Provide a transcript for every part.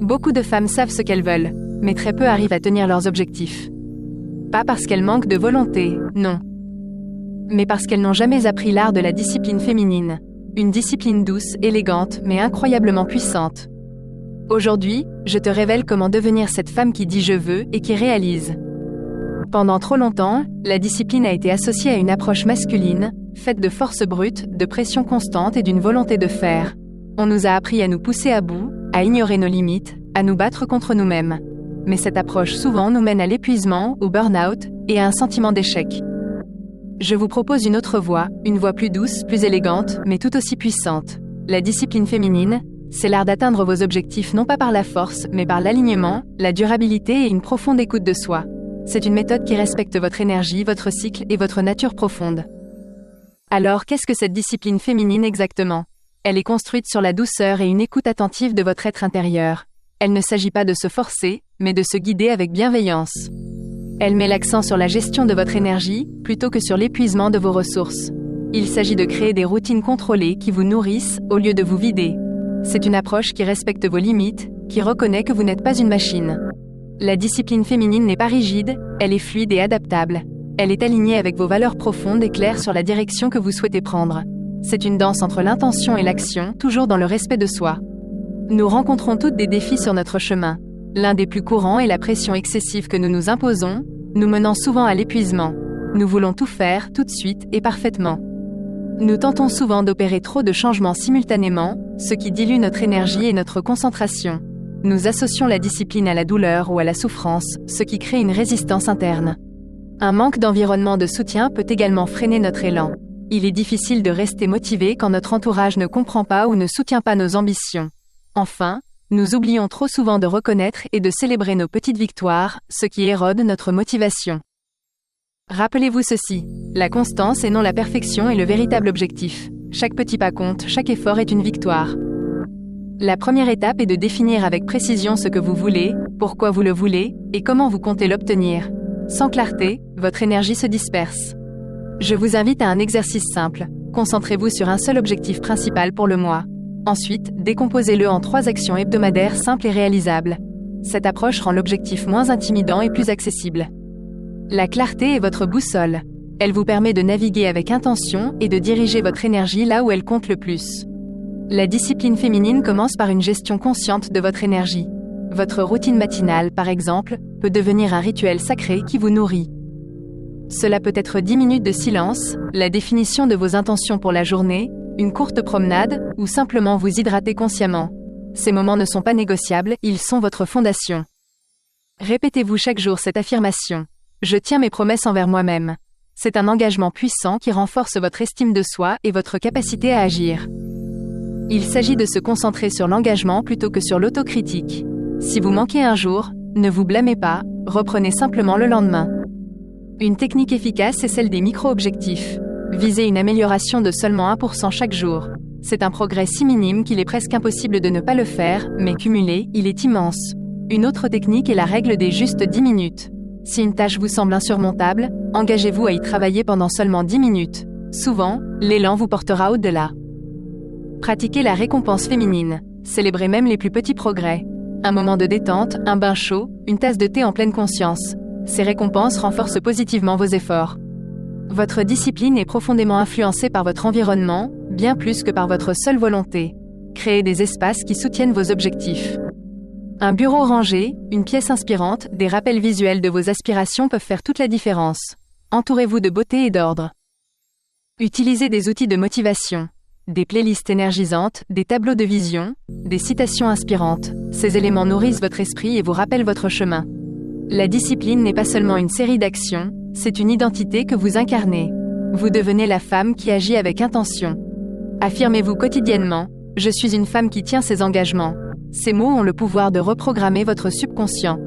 Beaucoup de femmes savent ce qu'elles veulent, mais très peu arrivent à tenir leurs objectifs. Pas parce qu'elles manquent de volonté, non. Mais parce qu'elles n'ont jamais appris l'art de la discipline féminine. Une discipline douce, élégante, mais incroyablement puissante. Aujourd'hui, je te révèle comment devenir cette femme qui dit « je veux » et qui réalise. Pendant trop longtemps, la discipline a été associée à une approche masculine, faite de force brute, de pression constante et d'une volonté de faire. On nous a appris à nous pousser à bout, à ignorer nos limites, à nous battre contre nous-mêmes. Mais cette approche souvent nous mène à l'épuisement, au burn-out et à un sentiment d'échec. Je vous propose une autre voie, une voie plus douce, plus élégante, mais tout aussi puissante. La discipline féminine, c'est l'art d'atteindre vos objectifs non pas par la force, mais par l'alignement, la durabilité et une profonde écoute de soi. C'est une méthode qui respecte votre énergie, votre cycle et votre nature profonde. Alors, qu'est-ce que cette discipline féminine exactement ? Elle est construite sur la douceur et une écoute attentive de votre être intérieur. Elle ne s'agit pas de se forcer, mais de se guider avec bienveillance. Elle met l'accent sur la gestion de votre énergie, plutôt que sur l'épuisement de vos ressources. Il s'agit de créer des routines contrôlées qui vous nourrissent, au lieu de vous vider. C'est une approche qui respecte vos limites, qui reconnaît que vous n'êtes pas une machine. La discipline féminine n'est pas rigide, elle est fluide et adaptable. Elle est alignée avec vos valeurs profondes et claires sur la direction que vous souhaitez prendre. C'est une danse entre l'intention et l'action, toujours dans le respect de soi. Nous rencontrons toutes des défis sur notre chemin. L'un des plus courants est la pression excessive que nous nous imposons, nous menant souvent à l'épuisement. Nous voulons tout faire, tout de suite et parfaitement. Nous tentons souvent d'opérer trop de changements simultanément, ce qui dilue notre énergie et notre concentration. Nous associons la discipline à la douleur ou à la souffrance, ce qui crée une résistance interne. Un manque d'environnement de soutien peut également freiner notre élan. Il est difficile de rester motivé quand notre entourage ne comprend pas ou ne soutient pas nos ambitions. Enfin, nous oublions trop souvent de reconnaître et de célébrer nos petites victoires, ce qui érode notre motivation. Rappelez-vous ceci, la constance et non la perfection est le véritable objectif. Chaque petit pas compte, chaque effort est une victoire. La première étape est de définir avec précision ce que vous voulez, pourquoi vous le voulez, et comment vous comptez l'obtenir. Sans clarté, votre énergie se disperse. Je vous invite à un exercice simple. Concentrez-vous sur un seul objectif principal pour le mois. Ensuite, décomposez-le en 3 actions hebdomadaires simples et réalisables. Cette approche rend l'objectif moins intimidant et plus accessible. La clarté est votre boussole. Elle vous permet de naviguer avec intention et de diriger votre énergie là où elle compte le plus. La discipline féminine commence par une gestion consciente de votre énergie. Votre routine matinale, par exemple, peut devenir un rituel sacré qui vous nourrit. Cela peut être 10 minutes de silence, la définition de vos intentions pour la journée, une courte promenade, ou simplement vous hydrater consciemment. Ces moments ne sont pas négociables, ils sont votre fondation. Répétez-vous chaque jour cette affirmation. Je tiens mes promesses envers moi-même. C'est un engagement puissant qui renforce votre estime de soi et votre capacité à agir. Il s'agit de se concentrer sur l'engagement plutôt que sur l'autocritique. Si vous manquez un jour, ne vous blâmez pas, reprenez simplement le lendemain. Une technique efficace est celle des micro-objectifs. Visez une amélioration de seulement 1% chaque jour. C'est un progrès si minime qu'il est presque impossible de ne pas le faire, mais cumulé, il est immense. Une autre technique est la règle des justes 10 minutes. Si une tâche vous semble insurmontable, engagez-vous à y travailler pendant seulement 10 minutes. Souvent, l'élan vous portera au-delà. Pratiquez la récompense féminine. Célébrez même les plus petits progrès. Un moment de détente, un bain chaud, une tasse de thé en pleine conscience. Ces récompenses renforcent positivement vos efforts. Votre discipline est profondément influencée par votre environnement, bien plus que par votre seule volonté. Créez des espaces qui soutiennent vos objectifs. Un bureau rangé, une pièce inspirante, des rappels visuels de vos aspirations peuvent faire toute la différence. Entourez-vous de beauté et d'ordre. Utilisez des outils de motivation. Des playlists énergisantes, des tableaux de vision, des citations inspirantes. Ces éléments nourrissent votre esprit et vous rappellent votre chemin. La discipline n'est pas seulement une série d'actions, c'est une identité que vous incarnez. Vous devenez la femme qui agit avec intention. Affirmez-vous quotidiennement, « Je suis une femme qui tient ses engagements ». Ces mots ont le pouvoir de reprogrammer votre subconscient.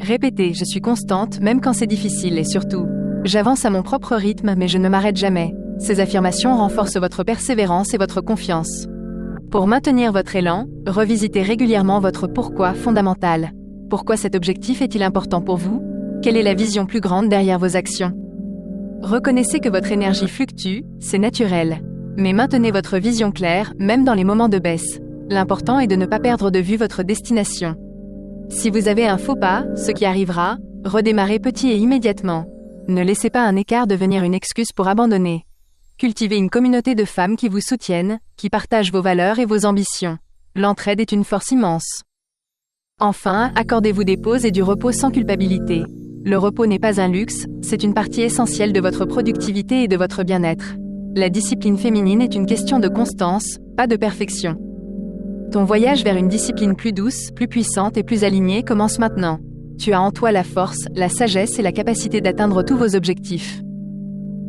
Répétez « Je suis constante, même quand c'est difficile » et surtout « J'avance à mon propre rythme, mais je ne m'arrête jamais ». Ces affirmations renforcent votre persévérance et votre confiance. Pour maintenir votre élan, revisitez régulièrement votre pourquoi fondamental. Pourquoi cet objectif est-il important pour vous ? Quelle est la vision plus grande derrière vos actions ? Reconnaissez que votre énergie fluctue, c'est naturel. Mais maintenez votre vision claire, même dans les moments de baisse. L'important est de ne pas perdre de vue votre destination. Si vous avez un faux pas, ce qui arrivera, redémarrez petit et immédiatement. Ne laissez pas un écart devenir une excuse pour abandonner. Cultivez une communauté de femmes qui vous soutiennent, qui partagent vos valeurs et vos ambitions. L'entraide est une force immense. Enfin, accordez-vous des pauses et du repos sans culpabilité. Le repos n'est pas un luxe, c'est une partie essentielle de votre productivité et de votre bien-être. La discipline féminine est une question de constance, pas de perfection. Ton voyage vers une discipline plus douce, plus puissante et plus alignée commence maintenant. Tu as en toi la force, la sagesse et la capacité d'atteindre tous vos objectifs.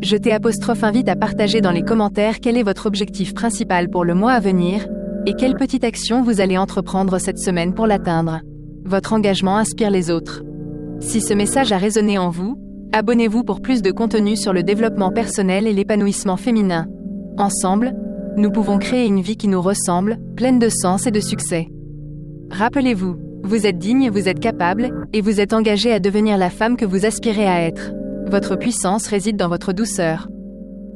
Je t'invite à partager dans les commentaires quel est votre objectif principal pour le mois à venir et quelle petite action vous allez entreprendre cette semaine pour l'atteindre. Votre engagement inspire les autres. Si ce message a résonné en vous, abonnez-vous pour plus de contenu sur le développement personnel et l'épanouissement féminin. Ensemble, nous pouvons créer une vie qui nous ressemble, pleine de sens et de succès. Rappelez-vous, vous êtes digne, vous êtes capable, et vous êtes engagé à devenir la femme que vous aspirez à être. Votre puissance réside dans votre douceur.